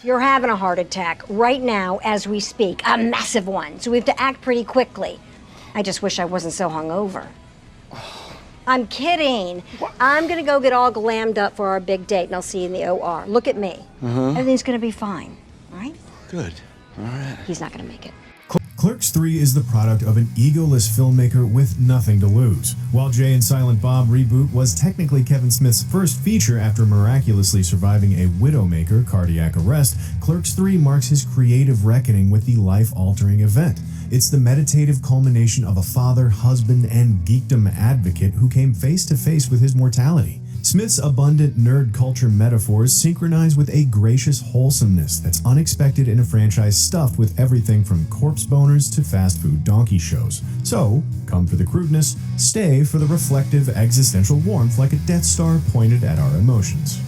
You're having a heart attack right now as we speak, a massive one, so we have to act pretty quickly. I just wish I wasn't so hungover. I'm kidding. What? I'm gonna go get all glammed up for our big date, and I'll see you in the OR. Look at me. Everything's gonna be fine, all right? Good, all right. He's not gonna make it. Clerks 3 is the product of an egoless filmmaker with nothing to lose. While Jay and Silent Bob Reboot was technically Kevin Smith's first feature after miraculously surviving a widowmaker cardiac arrest, Clerks 3 marks his creative reckoning with the life-altering event. It's the meditative culmination of a father, husband, and geekdom advocate who came face to face with his mortality. Smith's abundant nerd culture metaphors synchronize with a gracious wholesomeness that's unexpected in a franchise stuffed with everything from corpse boners to fast food donkey shows. So, come for the crudeness, stay for the reflective existential warmth like a Death Star pointed at our emotions.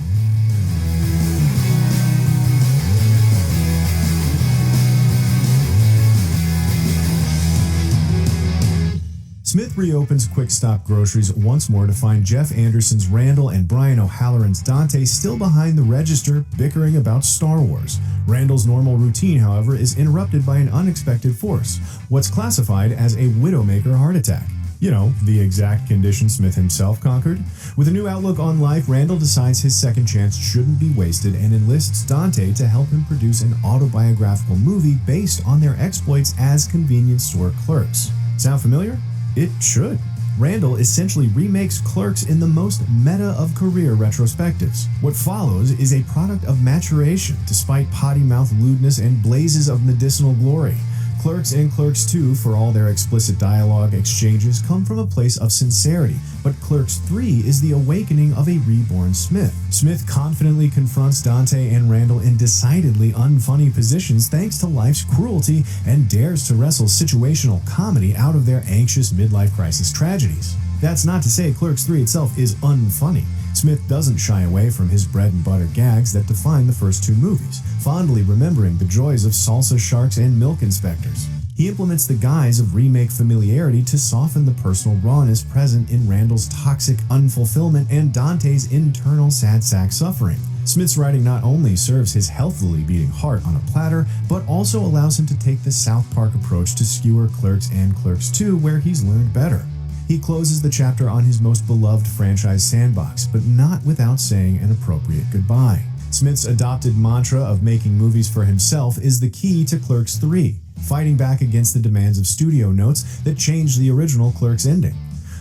Smith reopens Quick Stop Groceries once more to find Jeff Anderson's Randall and Brian O'Halloran's Dante still behind the register, bickering about Star Wars. Randall's normal routine, however, is interrupted by an unexpected force, what's classified as a widowmaker heart attack. You know, the exact condition Smith himself conquered. With a new outlook on life, Randall decides his second chance shouldn't be wasted and enlists Dante to help him produce an autobiographical movie based on their exploits as convenience store clerks. Sound familiar? It should. Randall essentially remakes Clerks in the most meta of career retrospectives. What follows is a product of maturation, despite potty-mouth lewdness and blazes of medicinal glory. Clerks and Clerks 2, for all their explicit dialogue exchanges, come from a place of sincerity, but Clerks 3 is the awakening of a reborn Smith. Smith confidently confronts Dante and Randall in decidedly unfunny positions thanks to life's cruelty and dares to wrestle situational comedy out of their anxious midlife crisis tragedies. That's not to say Clerks 3 itself is unfunny. Smith doesn't shy away from his bread-and-butter gags that define the first two movies, fondly remembering the joys of salsa sharks and milk inspectors. He implements the guise of remake familiarity to soften the personal rawness present in Randall's toxic unfulfillment and Dante's internal sad sack suffering. Smith's writing not only serves his healthily beating heart on a platter, but also allows him to take the South Park approach to skewer Clerks and Clerks 2, where he's learned better. He closes the chapter on his most beloved franchise sandbox, but not without saying an appropriate goodbye. Smith's adopted mantra of making movies for himself is the key to Clerks 3, fighting back against the demands of studio notes that changed the original Clerks ending.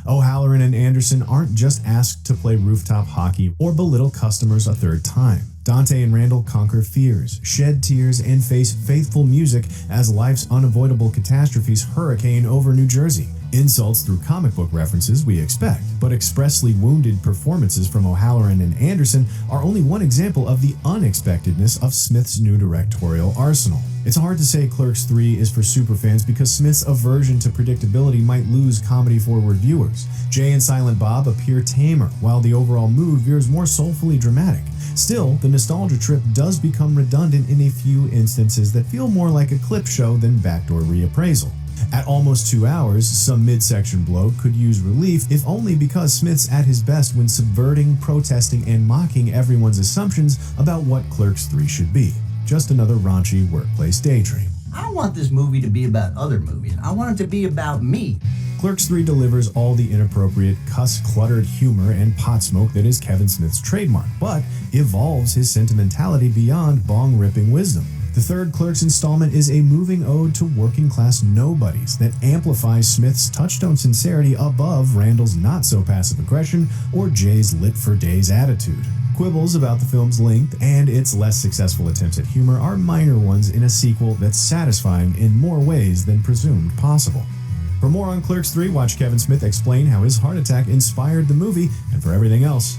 O'Halloran and Anderson aren't just asked to play rooftop hockey or belittle customers a third time. Dante and Randall conquer fears, shed tears, and face faithful music as life's unavoidable catastrophes hurricane over New Jersey. Insults through comic book references we expect, but expressly wounded performances from O'Halloran and Anderson are only one example of the unexpectedness of Smith's new directorial arsenal. It's hard to say Clerks 3 is for superfans because Smith's aversion to predictability might lose comedy-forward viewers. Jay and Silent Bob appear tamer, while the overall mood veers more soulfully dramatic. Still, the nostalgia trip does become redundant in a few instances that feel more like a clip show than backdoor reappraisal. At almost 2 hours, some midsection bloke could use relief, if only because Smith's at his best when subverting, protesting, and mocking everyone's assumptions about what Clerks 3 should be. Just another raunchy workplace daydream. I don't want this movie to be about other movies. I want it to be about me. Clerks 3 delivers all the inappropriate, cuss-cluttered humor and pot smoke that is Kevin Smith's trademark, but evolves his sentimentality beyond bong-ripping wisdom. The third Clerks installment is a moving ode to working-class nobodies that amplifies Smith's touchstone sincerity above Randall's not-so-passive aggression or Jay's lit-for-days attitude. Quibbles about the film's length and its less successful attempts at humor are minor ones in a sequel that's satisfying in more ways than presumed possible. For more on Clerks 3, watch Kevin Smith explain how his heart attack inspired the movie, and for everything else,